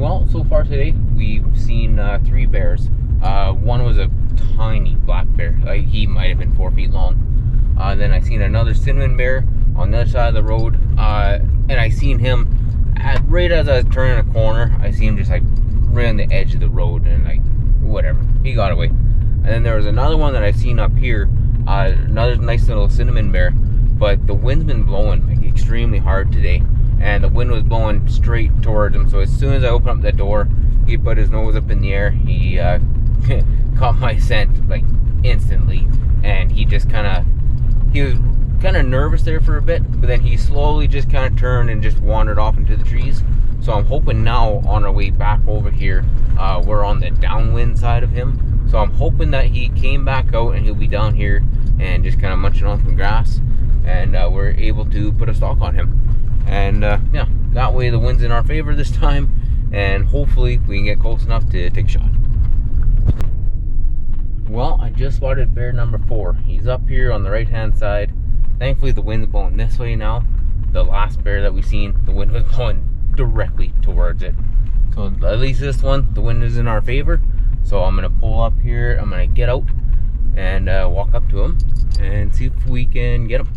Well, so far today, we've seen 3 bears. One was a tiny black bear, like he might have been 4 feet long. Then I seen another cinnamon bear on the other side of the road, and I seen him right as I was turning a corner. I seen him just like right on the edge of the road, and like whatever, he got away. And then there was another one that I seen up here, another nice little cinnamon bear, but the wind's been blowing like extremely hard today, and the wind was blowing straight towards him. So as soon as I opened up the door, he put his nose up in the air. He caught my scent like instantly, and he was kind of nervous there for a bit, but then he slowly just kind of turned and just wandered off into the trees. So I'm hoping now on our way back over here, we're on the downwind side of him. So I'm hoping that he came back out and he'll be down here and just kind of munching on some grass, and we're able to put a stalk on him. And yeah, that way the wind's in our favor this time, and hopefully we can get close enough to take a shot. Well, I just spotted bear number 4. He's up here on the right hand side. Thankfully the wind's blowing this way now. The last bear that we seen, the wind was blowing directly towards it. So at least this one, the wind is in our favor. So I'm gonna pull up here, I'm gonna get out and walk up to him and see if we can get him.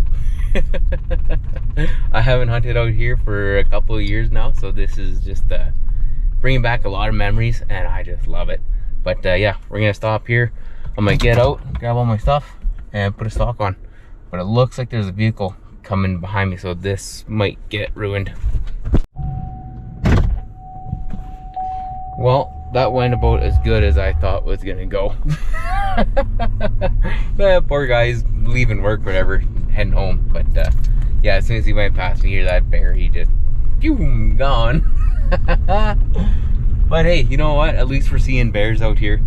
I haven't hunted out here for a couple of years now, so this is just bringing back a lot of memories, and I just love it. But yeah, we're gonna stop here. I'm gonna get out, grab all my stuff, and put a stalk on. But it looks like there's a vehicle coming behind me, so this might get ruined. Well, that went about as good as I thought was gonna go. Poor guy's leaving work, whatever, heading home. But yeah, as soon as he went past me here, that bear, he just boom, gone. But hey, you know what? At least we're seeing bears out here.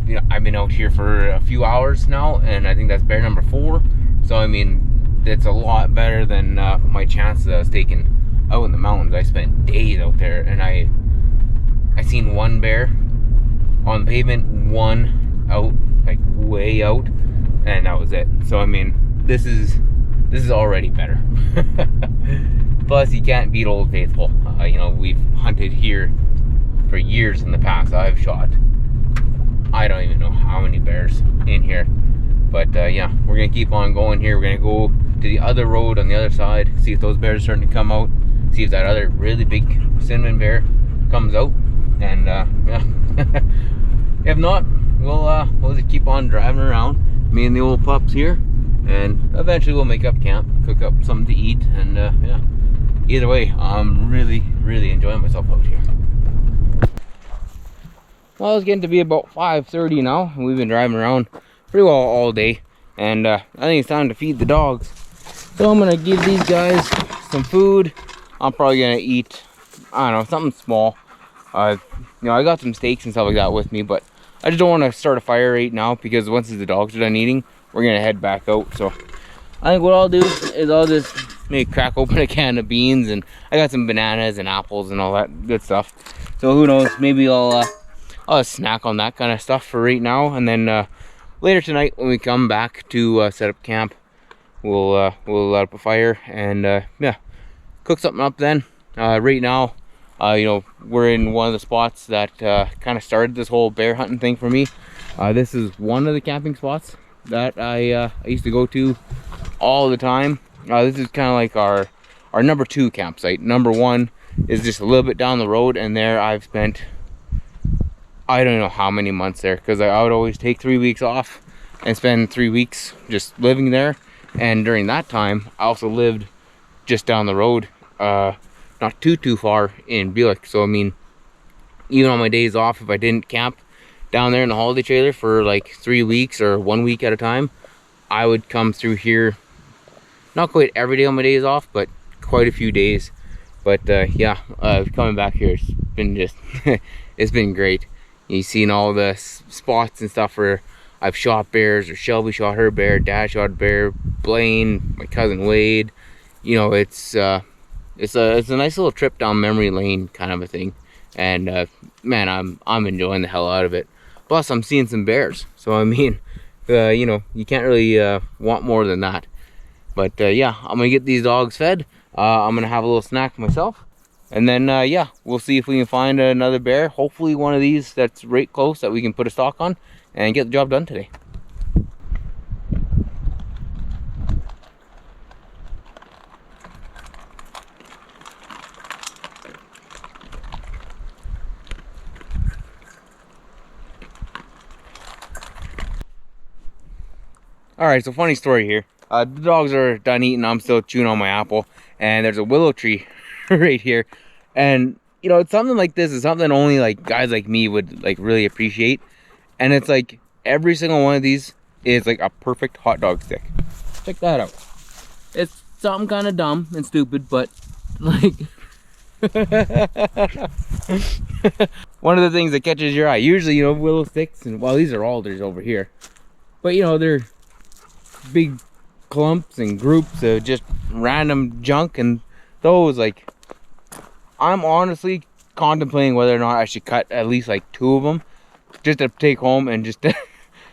You know, I've been out here for a few hours now, and I think that's bear number 4. So I mean, it's a lot better than my chances I was taking out in the mountains. I spent days out there, and I seen 1 bear on the pavement, 1 out, like way out, and that was it. So I mean, this is already better. Plus, you can't beat Old Faithful. You know, we've hunted here for years in the past. I've shot, I don't even know how many bears in here. But yeah, we're gonna keep on going here. We're gonna go to the other road on the other side, see if those bears are starting to come out, see if that other really big cinnamon bear comes out, and yeah. If not, we'll just keep on driving around, me and the old pups here, and eventually we'll make up camp, cook up something to eat, and yeah. Either way, I'm really enjoying myself out here. Well, it's getting to be about 5:30 now, and we've been driving around pretty well all day, and I think it's time to feed the dogs. So I'm gonna give these guys some food. I'm probably gonna eat, I don't know, something small. You know, I got some steaks and stuff like that with me, but I just don't want to start a fire right now, because once the dogs are done eating, we're gonna head back out. So I think what I'll do is I'll just maybe crack open a can of beans, and I got some bananas and apples and all that good stuff. So who knows, maybe I'll snack on that kind of stuff for right now, and then later tonight when we come back to set up camp, we'll light up a fire and yeah, cook something up then. Right now, you know, we're in one of the spots that kind of started this whole bear hunting thing for me. This is one of the camping spots that I used to go to all the time. This is kind of like our number 2 campsite. Number 1 is just a little bit down the road, and there I've spent, I don't know how many months there, because I would always take 3 weeks off and spend 3 weeks just living there. And during that time, I also lived just down the road, not too far in Buick. So I mean, even on my days off, if I didn't camp down there in the holiday trailer for like 3 weeks or 1 week at a time, I would come through here, not quite every day on my days off, but quite a few days. But yeah, coming back here, it's been just it's been great. You've seen all the spots and stuff where I've shot bears, or Shelby shot her bear, Dad shot a bear, Blaine, my cousin Wade. You know, it's a nice little trip down memory lane kind of a thing, and man, I'm enjoying the hell out of it. Plus, I'm seeing some bears, so I mean, you know, you can't really want more than that. But yeah, I'm gonna get these dogs fed. I'm gonna have a little snack myself, And then yeah, we'll see if we can find another bear. Hopefully one of these that's right close that we can put a stock on and get the job done today. Alright, so funny story here. The dogs are done eating. I'm still chewing on my apple. And there's a willow tree right here. And, you know, it's something like this is something only like guys like me would like really appreciate. And it's like every single one of these is like a perfect hot dog stick. Check that out. It's something kind of dumb and stupid, but like... one of the things that catches your eye. Usually, you know, willow sticks, and well, these are alders over here. But, you know, they're big clumps and groups of just random junk, and those, like, I'm honestly contemplating whether or not I should cut at least like 2 of them just to take home and just to,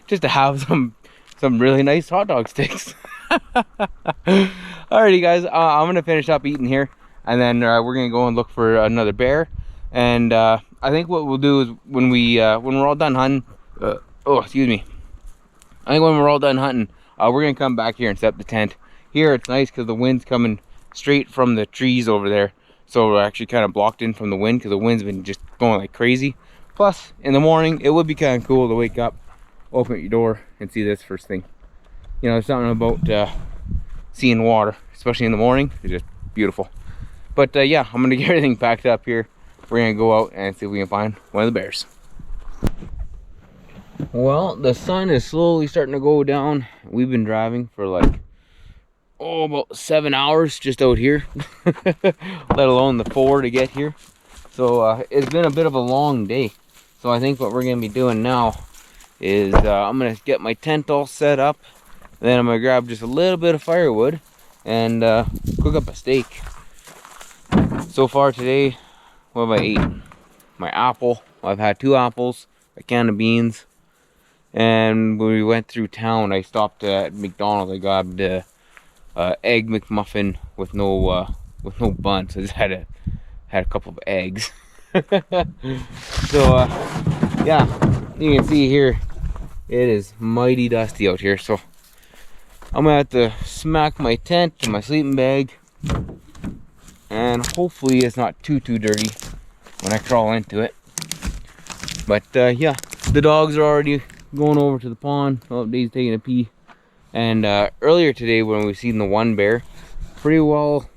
just to have some really nice hot dog sticks. Alrighty guys, I'm gonna finish up eating here, and then we're gonna go and look for another bear. And I think what we'll do is when we're all done hunting, oh excuse me, I think when we're all done hunting, we're gonna come back here and set up the tent. Here it's nice because the wind's coming straight from the trees over there, so we're actually kind of blocked in from the wind because the wind's been just going like crazy. Plus in the morning it would be kind of cool to wake up, open your door and see this first thing. You know, there's something about seeing water, especially in the morning. It's just beautiful. But yeah, I'm gonna get everything packed up here. We're gonna go out and see if we can find one of the bears. Well, the sun is slowly starting to go down. We've been driving for like, oh, about 7 hours just out here, let alone the 4 to get here. So it's been a bit of a long day. So I think what we're gonna be doing now is I'm gonna get my tent all set up. Then I'm gonna grab just a little bit of firewood and cook up a steak. So far today, what have I eaten? My apple. Well, I've had 2 apples, a can of beans. And when we went through town, I stopped at McDonald's. I grabbed egg McMuffin with no bun. So I just had a couple of eggs. So yeah, you can see here it is mighty dusty out here. So I'm gonna have to smack my tent to my sleeping bag, and hopefully it's not too dirty when I crawl into it. But yeah, the dogs are already going over to the pond. Oh, Dave's taking a pee. And earlier today when we seen the one bear, pretty well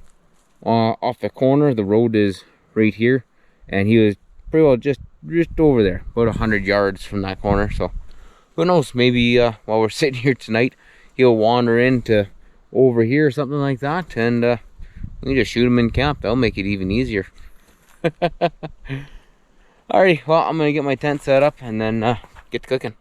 off the corner, the road is right here, and he was pretty well just over there, about 100 yards from that corner. So who knows, maybe while we're sitting here tonight, he'll wander into over here or something like that, and we can just shoot him in camp. That'll make it even easier. Alrighty, well, I'm gonna get my tent set up and then get to cooking.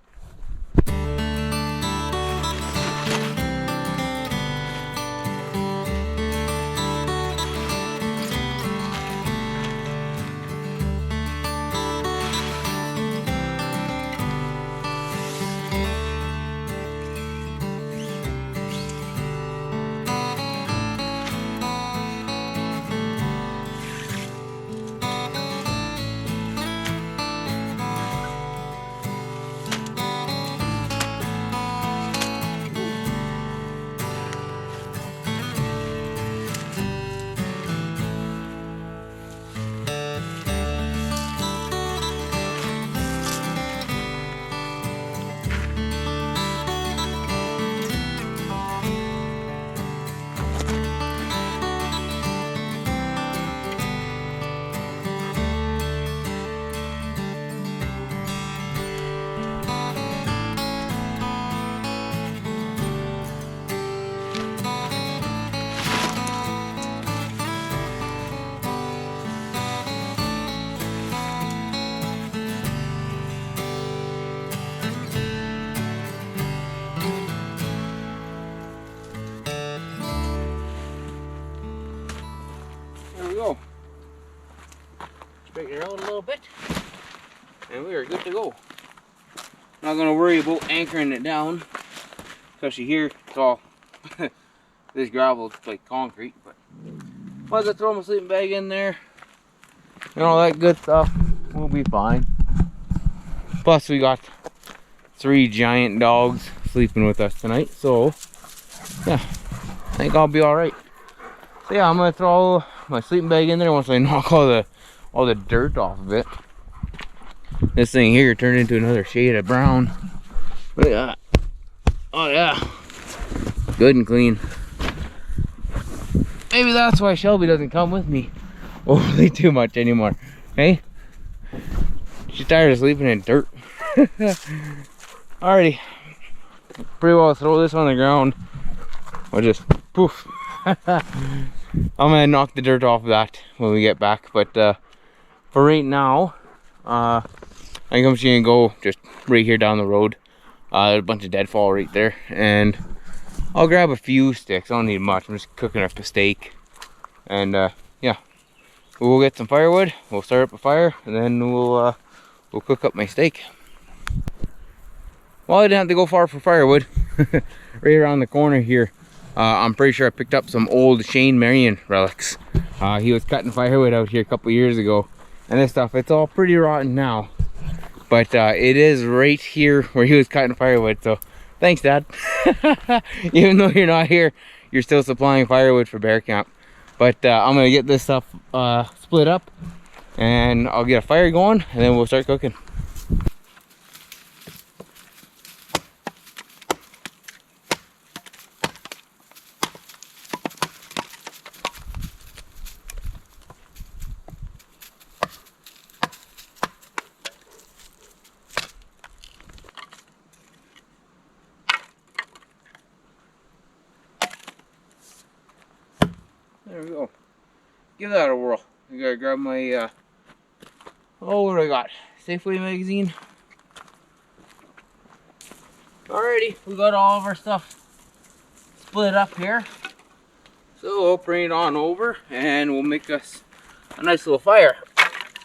Go. Straighten it out a little bit, and we are good to go. Not gonna worry about anchoring it down, especially here. It's all this gravel, it's like concrete. But once I throw my sleeping bag in there, and all that good stuff, we'll be fine. Plus we got 3 giant dogs sleeping with us tonight, so yeah, I think I'll be all right. So yeah, I'm gonna throw my sleeping bag in there once I knock all the dirt off of it. This thing here turned into another shade of brown. Look at that. Oh yeah, good and clean. Maybe that's why Shelby doesn't come with me overly too much anymore. Hey, she's tired of sleeping in dirt. Alrighty, pretty well throw this on the ground. I'll just poof. I'm gonna knock the dirt off of that when we get back, but for right now, I think I'm just gonna go just right here down the road. There's a bunch of deadfall right there, and I'll grab a few sticks. I don't need much. I'm just cooking up a steak, and yeah, we'll get some firewood. We'll start up a fire, and then we'll cook up my steak. Well, I didn't have to go far for firewood. Right around the corner here, I'm pretty sure I picked up some old Shane Marion relics. He was cutting firewood out here a couple years ago, and this stuff, it's all pretty rotten now, but it is right here where he was cutting firewood. So thanks, Dad. Even though you're not here, you're still supplying firewood for bear camp. But I'm gonna get this stuff split up, and I'll get a fire going, and then we'll start cooking. There we go. Give that a whirl. I gotta grab my, oh, what do I got? Safeway magazine. Alrighty, we got all of our stuff split up here. So we'll bring it on over and we'll make us a nice little fire.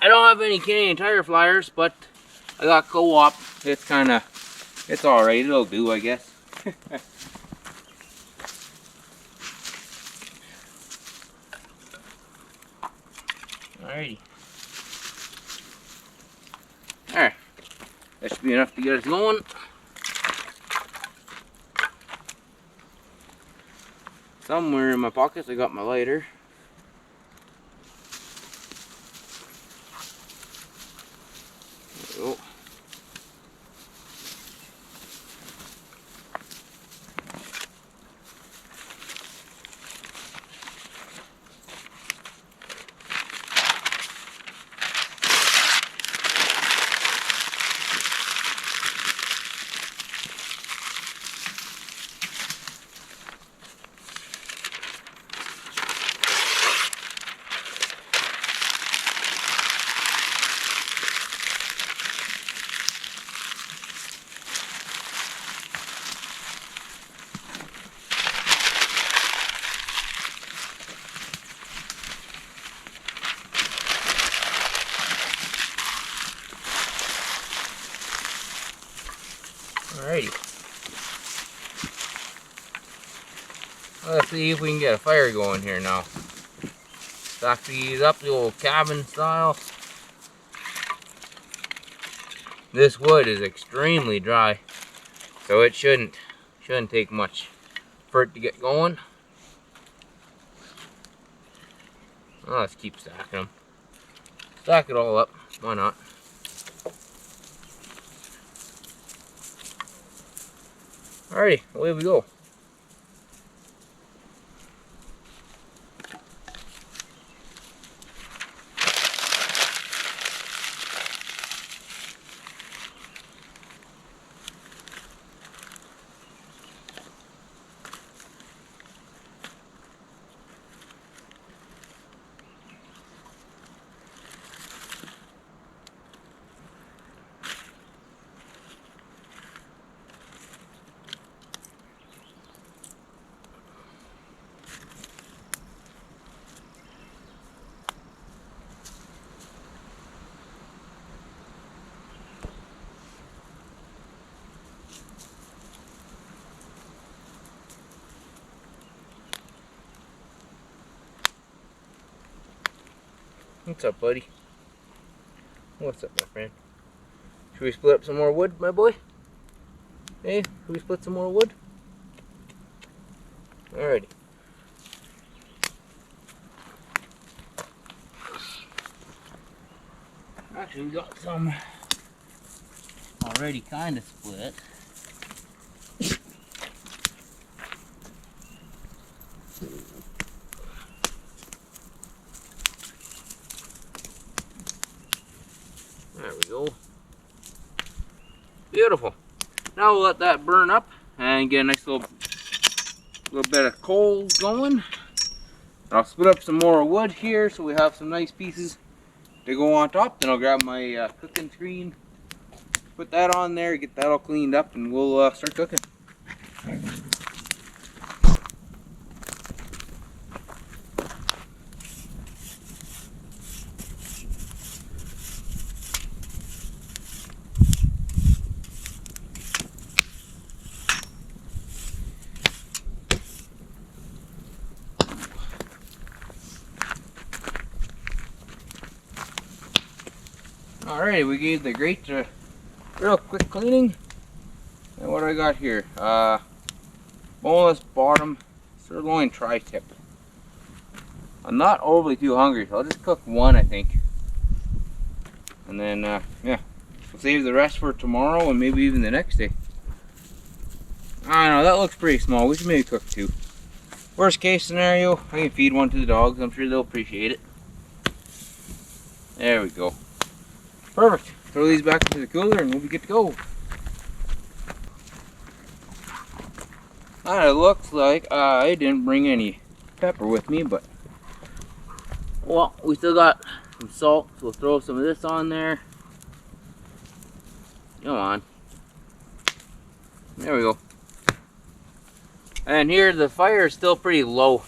I don't have any Canadian Tire flyers, but I got Co-op. It's it's alright. It'll do, I guess. Alrighty. Alright. That should be enough to get us going. Somewhere in my pockets I got my lighter. There we go. Alrighty. Let's see if we can get a fire going here now. Stack these up the old cabin style. This wood is extremely dry, so it shouldn't take much for it to get going. Oh, let's keep stacking them. Stack it all up. Why not? Alrighty, away we go. What's up, buddy? What's up, my friend? Should we split up some more wood, my boy? Hey, should we split some more wood? Alrighty. Actually, we got some already kind of split. There we go. Beautiful. Now we'll let that burn up and get a nice little bit of coal going. I'll split up some more wood here so we have some nice pieces to go on top. Then I'll grab my cooking screen, put that on there, get that all cleaned up, and we'll start cooking. Alright, we gave the grate a real quick cleaning. And what do I got here? Boneless bottom sirloin tri-tip. I'm not overly too hungry, so I'll just cook one, I think. And then, yeah, we'll save the rest for tomorrow and maybe even the next day. I don't know, that looks pretty small. We should maybe cook two. Worst case scenario, I can feed one to the dogs. I'm sure they'll appreciate it. There we go. Perfect. Throw these back into the cooler and we'll be good to go. It looks like I didn't bring any pepper with me, but well, we still got some salt, so we'll throw some of this on there. Come on. There we go. And here the fire is still pretty low,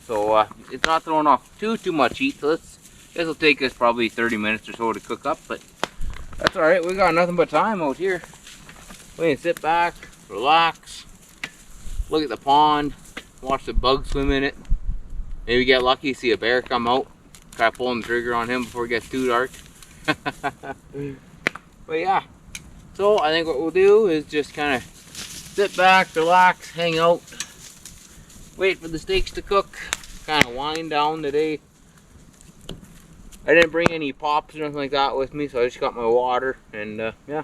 so it's not throwing off too much heat. So this will take us probably 30 minutes or so to cook up, but that's alright. We got nothing but time out here. We can sit back, relax, look at the pond, watch the bugs swim in it. Maybe get lucky, see a bear come out, try pulling the trigger on him before it gets too dark. But yeah, so I think what we'll do is just kind of sit back, relax, hang out, wait for the steaks to cook, kind of wind down today. I didn't bring any pops or anything like that with me, so I just got my water, and yeah.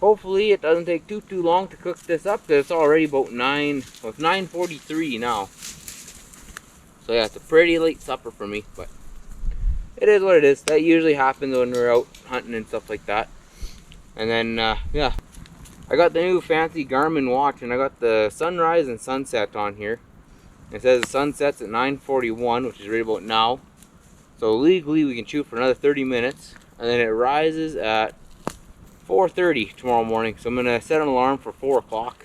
Hopefully it doesn't take too long to cook this up, because it's already about 9:43 now. So yeah, it's a pretty late supper for me, but it is what it is. That usually happens when we're out hunting and stuff like that. And then, yeah. I got the new fancy Garmin watch, and I got the sunrise and sunset on here. It says the sunset's at 9:41, which is right about now. So legally we can shoot for another 30 minutes, and then it rises at 4:30 tomorrow morning. So I'm gonna set an alarm for 4 o'clock,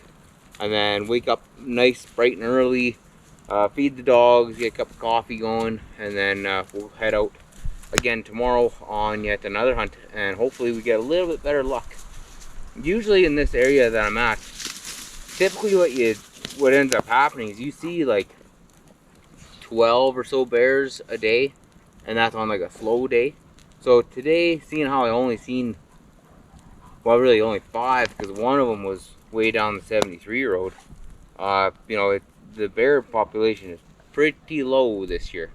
and then wake up nice, bright and early, feed the dogs, get a cup of coffee going, and then we'll head out again tomorrow on yet another hunt, and hopefully we get a little bit better luck. Usually in this area that I'm at, typically what ends up happening is you see like 12 or so bears a day, and that's on like a slow day. So today, seeing how I only seen, well, really only 5, because one of them was way down the 73 road. You know, the bear population is pretty low this year.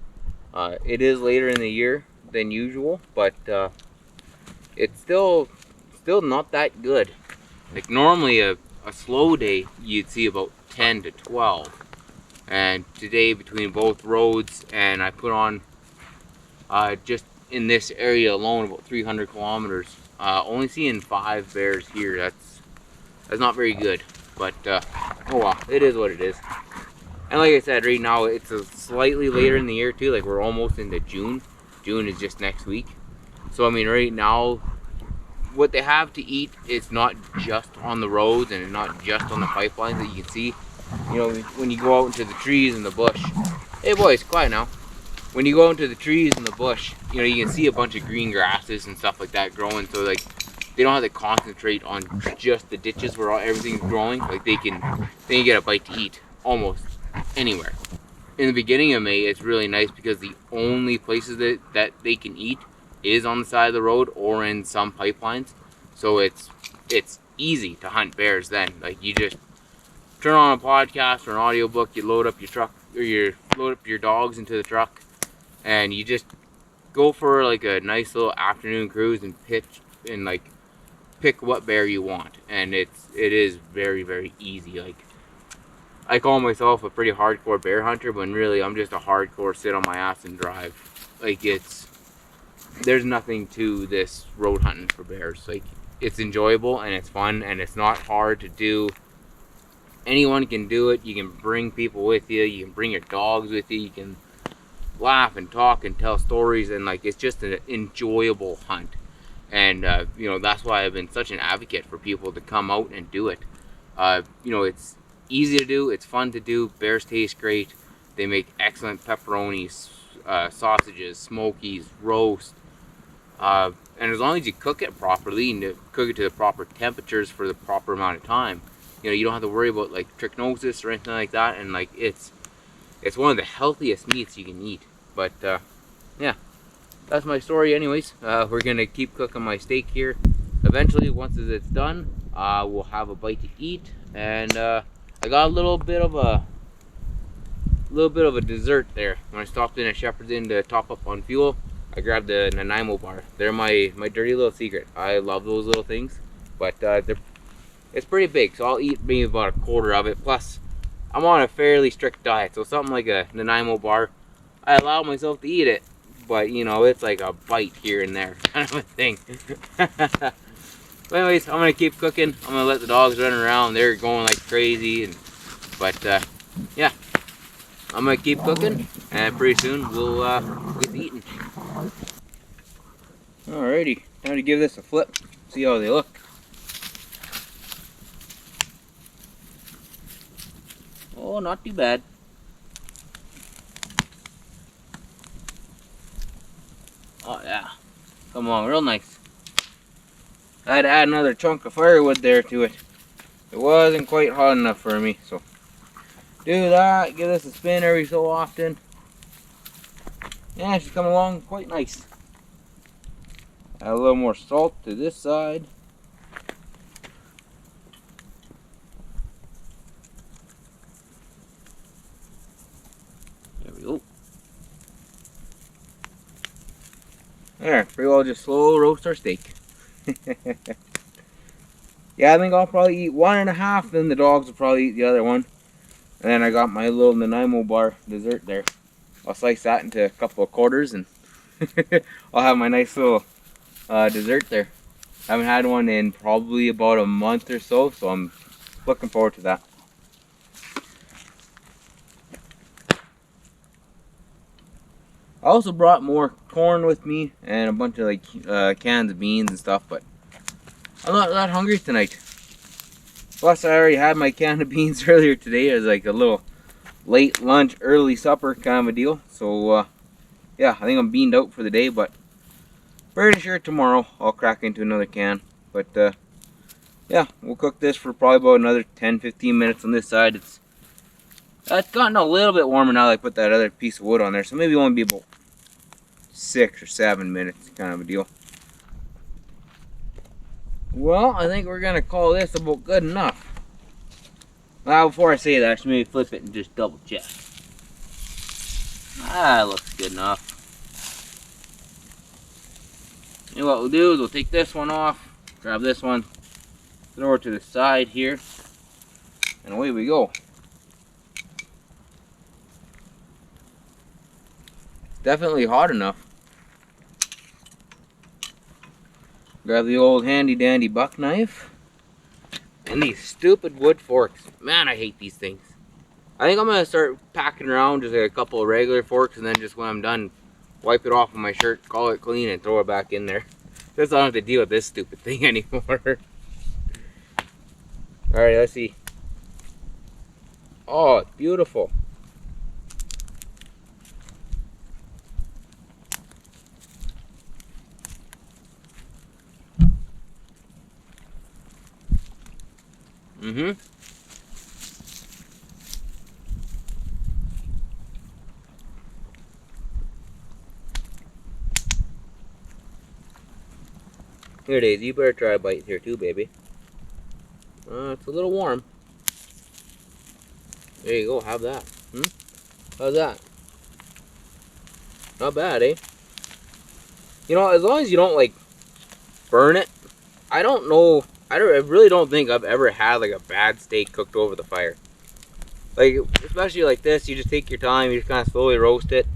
It is later in the year than usual, but it's still not that good. Like normally a slow day you'd see about 10 to 12, and today between both roads, and I put on just in this area alone about 300 kilometers, only seeing 5 bears here. That's not very good, but oh well, it is what it is. And like I said, right now it's a slightly later in the year too. Like we're almost into June. June is just next week. So I mean, right now what they have to eat is not just on the roads and not just on the pipelines that you can see. You know, when you go out into the trees and the bush. Hey boys, quiet now. When you go into the trees and the bush, you know, you can see a bunch of green grasses and stuff like that growing. So like, they don't have to concentrate on just the ditches where everything's growing. Like they can get a bite to eat almost anywhere. In the beginning of May, it's really nice because the only places that they can eat is on the side of the road or in some pipelines. So it's easy to hunt bears then. Like, you just turn on a podcast or an audiobook, you load up your truck, or you load up your dogs into the truck, and you just go for like a nice little afternoon cruise and pick what bear you want. And it is very, very easy. Like, I call myself a pretty hardcore bear hunter, when really I'm just a hardcore sit on my ass and drive. Like, there's nothing to this road hunting for bears. Like, it's enjoyable and it's fun and it's not hard to do. Anyone can do it. You can bring people with you. You can bring your dogs with you. You can laugh and talk and tell stories, and like, it's just an enjoyable hunt. And that's why I've been such an advocate for people to come out and do it. It's easy to do. It's fun to do. Bears taste great. They make excellent pepperonis, sausages, smokies, roast. And as long as you cook it properly and cook it to the proper temperatures for the proper amount of time, you don't have to worry about like trichinosis or anything like that. And like, it's one of the healthiest meats you can eat. But yeah, that's my story anyways. We're gonna keep cooking my steak here. Eventually, once it's done, we'll have a bite to eat. And I got a little bit of a dessert there. When I stopped in at Shepherd's Inn to top up on fuel, I grabbed the Nanaimo bar. They're my dirty little secret. I love those little things, but it's pretty big, so I'll eat maybe about a quarter of it. Plus, I'm on a fairly strict diet, so something like a Nanaimo bar, I allow myself to eat it, but it's like a bite here and there kind of a thing. But anyways, I'm gonna keep cooking. I'm gonna let the dogs run around. They're going like crazy, but yeah, I'm gonna keep cooking, and pretty soon we'll get to eating. Alrighty, time to give this a flip. See how they look. Oh, not too bad. Oh yeah, come along real nice. I had to add another chunk of firewood there to it. It wasn't quite hot enough for me, so do that. Give this a spin every so often. Yeah, she's coming along quite nice. Add a little more salt to this side. There we go. There, pretty well just slow roast our steak. Yeah, I think I'll probably eat one and a half, then the dogs will probably eat the other one. And then I got my little Nanaimo bar dessert there. I'll slice that into a couple of quarters and I'll have my nice little dessert there. I haven't had one in probably about a month or so, so I'm looking forward to that. I also brought more corn with me and a bunch of like cans of beans and stuff, but I'm not that hungry tonight. Plus, I already had my can of beans earlier today as like a little late lunch, early supper kind of a deal. So yeah, I think I'm beaned out for the day, but pretty sure tomorrow I'll crack into another can. But yeah, we'll cook this for probably about another 10-15 minutes on this side. It's gotten a little bit warmer now that I put that other piece of wood on there, so maybe it won't be about 6 or 7 minutes kind of a deal. Well, I think we're gonna call this about good enough. Well, before I say that, I should maybe flip it and just double check. Ah, looks good enough. And what we'll do is we'll take this one off, grab this one, throw it to the side here, and away we go. Definitely hot enough. Grab the old handy dandy buck knife. And these stupid wood forks. Man, I hate these things. I think I'm going to start packing around just like a couple of regular forks, and then just when I'm done, wipe it off of my shirt, call it clean, and throw it back in there. Just I don't have to deal with this stupid thing anymore. Alright, let's see. Oh, it's beautiful. Mm-hmm. Here, Daisy, you better try a bite here too, baby. It's a little warm. There you go, have that. How's that? Not bad, eh? You know, as long as you don't, like, burn it. I don't know, I really don't think I've ever had, like, a bad steak cooked over the fire. Like, especially like this, you just take your time, you just kind of slowly roast it.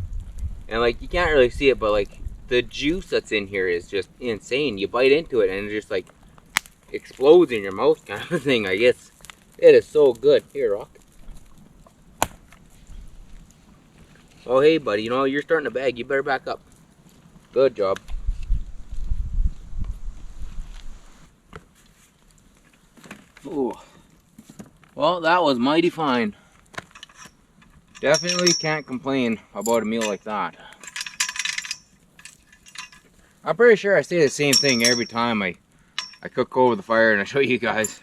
And, like, you can't really see it, but, like, the juice that's in here is just insane. You bite into it, and it just, like, explodes in your mouth kind of a thing. I guess it is so good. Here, Rock. Oh, hey, buddy, you know, you're starting to bag. You better back up. Good job. Ooh. Well, that was mighty fine. Definitely can't complain about a meal like that. I'm pretty sure I say the same thing every time I cook over the fire and I show you guys.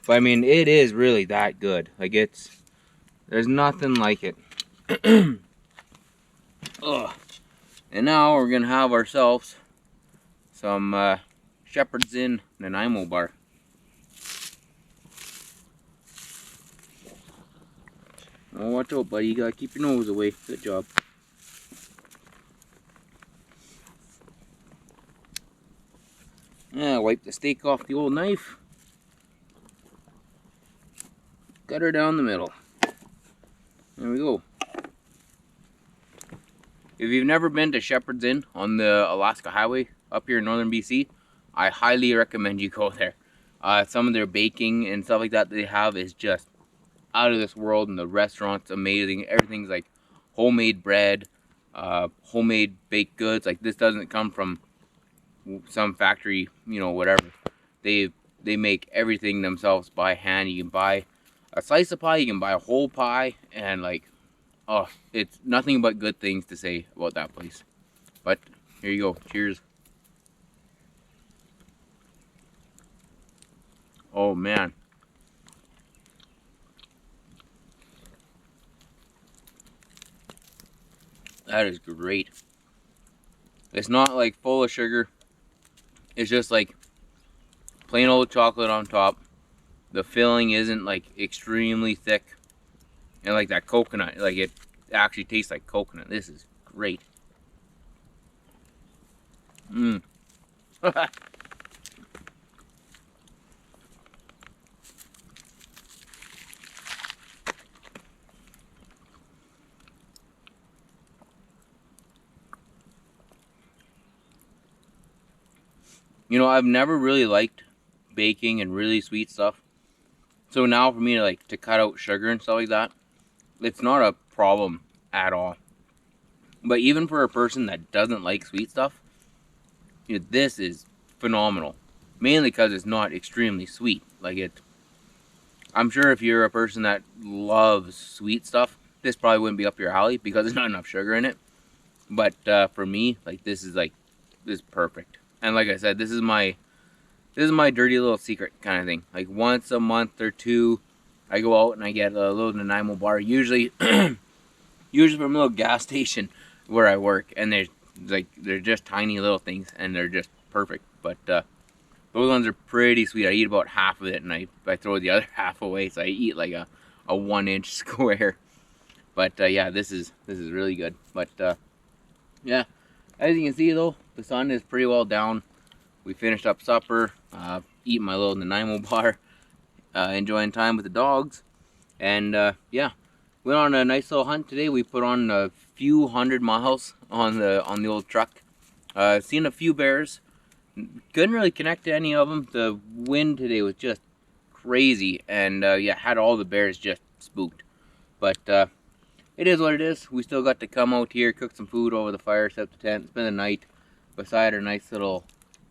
But I mean, it is really that good. Like, there's nothing like it. Ugh. And now we're gonna have ourselves some Shepherd's Inn Nanaimo bar. Oh, watch out, buddy. You gotta keep your nose away. Good job. Yeah, wipe the steak off the old knife. Cut her down the middle. There we go. If you've never been to Shepherd's Inn on the Alaska Highway up here in northern BC, I highly recommend you go there. Some of their baking and stuff like that they have is just out of this world, and the restaurant's amazing. Everything's like homemade bread, homemade baked goods. Like, this doesn't come from some factory, you know, whatever. They make everything themselves by hand. You can buy a slice of pie, you can buy a whole pie, and like, oh, it's nothing but good things to say about that place. But here you go. Cheers. Oh man. That is great. It's not like full of sugar. It's just like plain old chocolate on top. The filling isn't like extremely thick. And like that coconut, like it actually tastes like coconut. This is great. Mmm. You know, I've never really liked baking and really sweet stuff. So now for me to cut out sugar and stuff like that, it's not a problem at all. But even for a person that doesn't like sweet stuff, you know, this is phenomenal. Mainly because it's not extremely sweet. I'm sure if you're a person that loves sweet stuff, this probably wouldn't be up your alley because there's not enough sugar in it. But for me, like, this is perfect. And like I said, this is my dirty little secret kind of thing. Like, once a month or two, I go out and I get a little Nanaimo bar. Usually from a little gas station where I work, and they're just tiny little things, and they're just perfect. But those ones are pretty sweet. I eat about half of it, and I throw the other half away. So I eat like a 1-inch square. But yeah, this is really good. But yeah, as you can see though, the sun is pretty well down. We finished up supper, eating my little Nanaimo bar, enjoying time with the dogs, and yeah, went on a nice little hunt today. We put on a few 100 miles on the old truck. Seen a few bears. Couldn't really connect to any of them. The wind today was just crazy, and yeah, had all the bears just spooked. But it is what it is. We still got to come out here, cook some food over the fire, set the tent, spend the night beside our nice little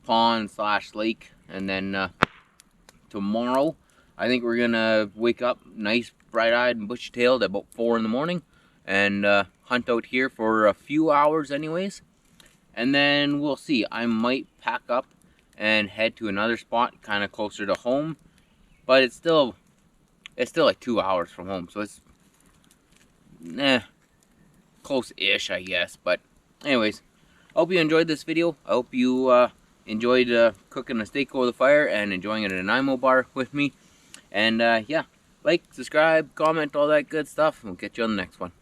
pond / lake, and then tomorrow I think we're gonna wake up nice bright-eyed and bushy-tailed at about 4 in the morning and hunt out here for a few hours anyways, and then we'll see. I might pack up and head to another spot kind of closer to home, but it's still like 2 hours from home, so it's close-ish, I guess. But anyways, I hope you enjoyed this video. I hope you enjoyed cooking a steak over the fire and enjoying it in an IMO bar with me. And yeah, like, subscribe, comment, all that good stuff, and we'll catch you on the next one.